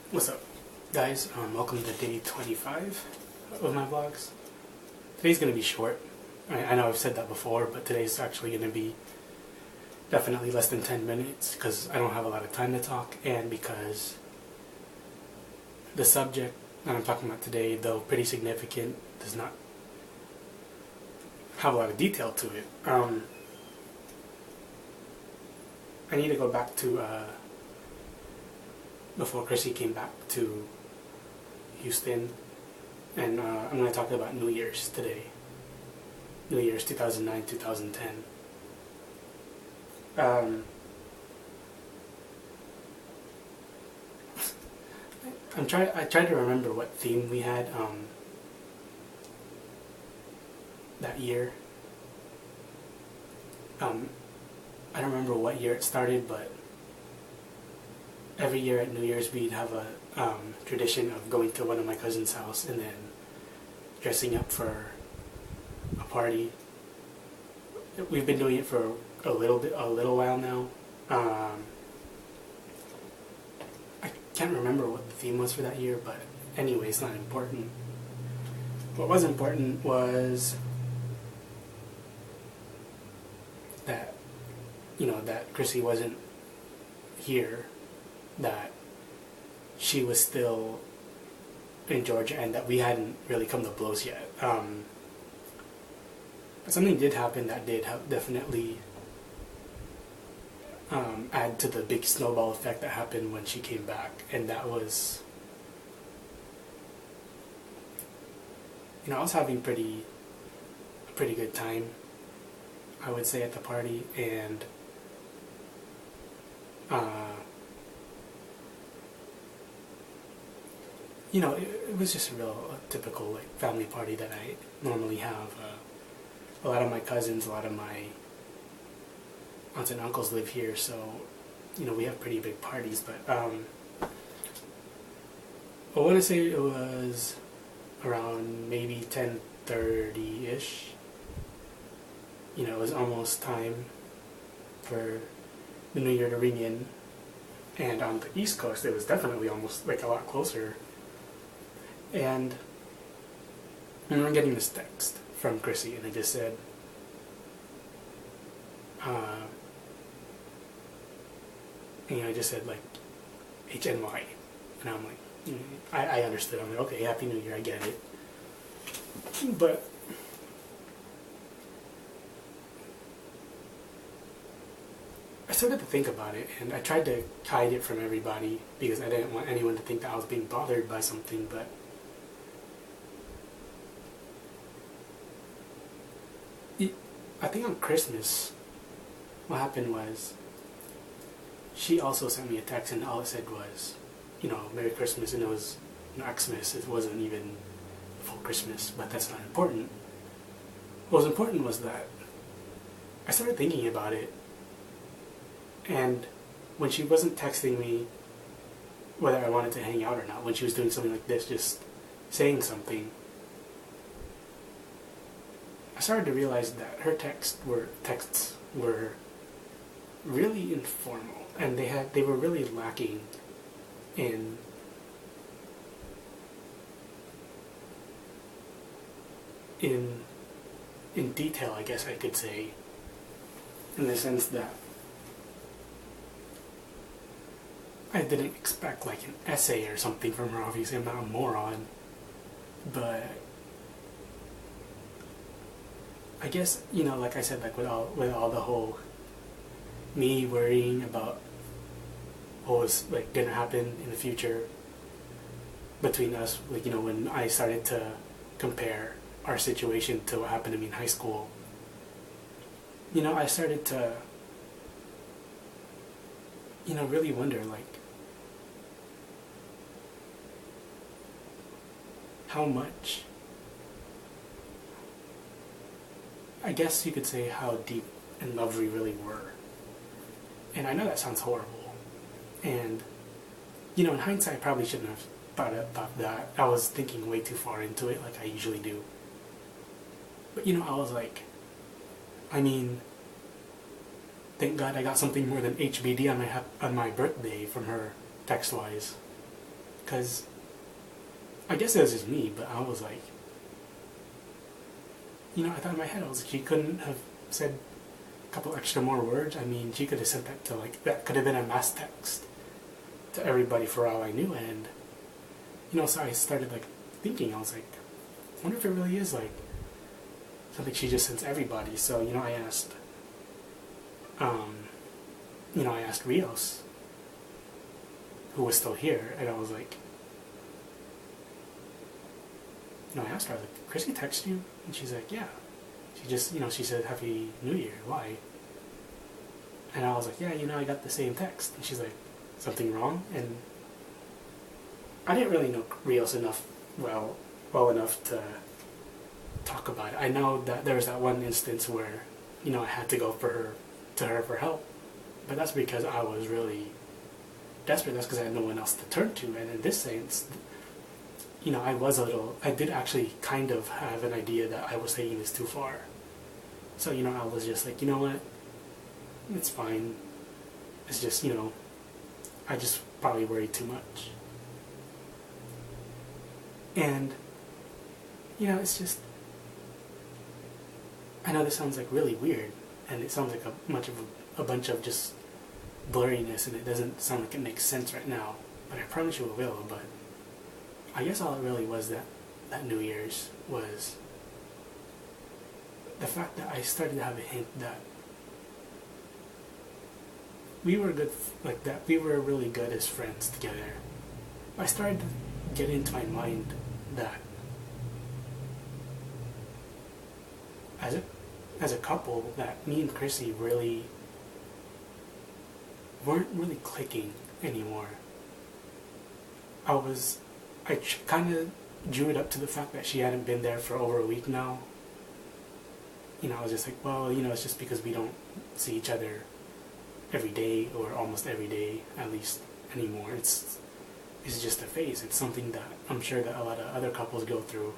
What's up, guys? Welcome to day 25 of my vlogs. Today's going to be short. I know I've said that before, but today's actually going to be definitely less than 10 minutes because I don't have a lot of time to talk, and because the subject that I'm talking about today, though pretty significant, does not have a lot of detail to it. I need to go back to before Chrissy came back to Houston, and I'm going to talk about New Year's today. New Year's 2009, 2010. I tried to remember what theme we had that year. I don't remember what year it started, but every year at New Year's we'd have a tradition of going to one of my cousin's house and then dressing up for a party. We've been doing it for a little while now. I can't remember what the theme was for that year, but anyway, it's not important. What was important was that, that Chrissy wasn't here, that she was still in Georgia, and that we hadn't really come to blows yet. But something did happen that did definitely add to the big snowball effect that happened when she came back, and that was, I was having a pretty good time, I would say, at the party, and it was just a typical family party that I normally have. A lot of my cousins, a lot of my aunts and uncles live here, so we have pretty big parties. But I want to say it was around maybe 10:30-ish. It was almost time for the New Year to ring in, and on the East Coast it was definitely almost a lot closer. And I remember getting this text from Chrissy, and it just said, it just said HNY, and I'm like, I understood. I'm like, okay, Happy New Year, I get it. But I started to think about it, and I tried to hide it from everybody because I didn't want anyone to think that I was being bothered by something. But I think on Christmas, what happened was, she also sent me a text, and all it said was, Merry Christmas, and it was Xmas. It wasn't even full Christmas, but that's not important. What was important was that I started thinking about it, and when she wasn't texting me whether I wanted to hang out or not, when she was doing something like this, just saying something, I started to realize that her texts were really informal, and they were really lacking in detail, I guess I could say, in the sense that I didn't expect an essay or something from her. Obviously, I'm not a moron, but I guess, like I said, with all the whole me worrying about what was gonna happen in the future between us, when I started to compare our situation to what happened to me in high school, I started to really wonder how much, I guess you could say, how deep in love we really were. And I know that sounds horrible, and in hindsight I probably shouldn't have thought that. I was thinking way too far into it, like I usually do. But I was like, thank God I got something more than HBD on my birthday from her, text-wise. because I guess it was just me, but I was like, I thought in my head, I was like, she couldn't have said a couple extra more words. I mean, she could have sent that to, like, that could have been a mass text to everybody for all I knew. And, so I started, like, thinking, I was like, I wonder if it really is, like, something she just sends everybody. So, I asked, I asked Rios, who was still here, and I was like, I asked her, I was like, Chrissy text you? And she's like, yeah. She just, she said, Happy New Year, why? And I was like, yeah, I got the same text. And she's like, something wrong? And I didn't really know Rios well enough to talk about it. I know that there was that one instance where, I had to go to her for help. But that's because I was really desperate. That's because I had no one else to turn to. And in this sense, I did actually kind of have an idea that I was taking this too far. So, I was just like, you know what, it's fine. It's just, I just probably worried too much. And, it's just, I know this sounds like really weird, and it sounds like a bunch of just blurriness, and it doesn't sound like it makes sense right now, but I promise you it will. But I guess all it really was that New Year's was the fact that I started to have a hint that we were good, like that we were really good as friends together. I started to get into my mind that as a couple, that me and Chrissy really weren't really clicking anymore. I kind of drew it up to the fact that she hadn't been there for over a week now. I was just like, well, it's just because we don't see each other every day, or almost every day, at least, anymore. It's just a phase. It's something that I'm sure that a lot of other couples go through.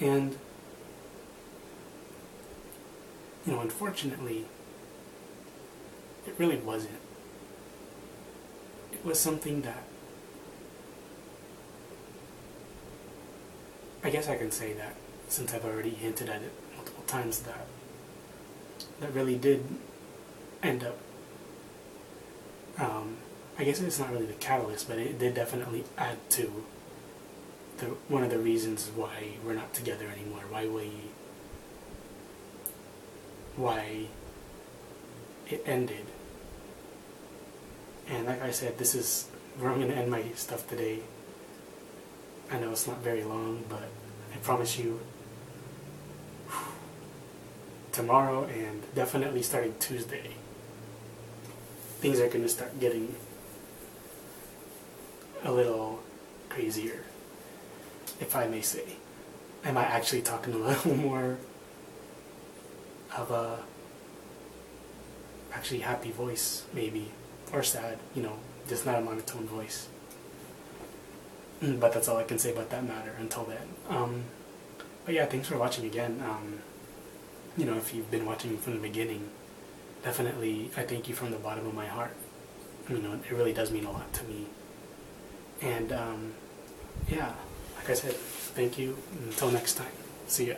And, unfortunately, it really wasn't. It was something that, I guess I can say that, since I've already hinted at it multiple times, that really did end up, I guess it's not really the catalyst, but it did definitely add to one of the reasons why we're not together anymore, why it ended. And like I said, this is where I'm going to end my stuff today. I know it's not very long, but I promise you, tomorrow and definitely starting Tuesday, things are going to start getting a little crazier, if I may say. I might actually talk in a little more of a actually happy voice, maybe, or sad, just not a monotone voice. But that's all I can say about that matter until then. But yeah, thanks for watching again. If you've been watching from the beginning, definitely I thank you from the bottom of my heart. It really does mean a lot to me. And yeah, like I said, thank you. Until next time, see ya.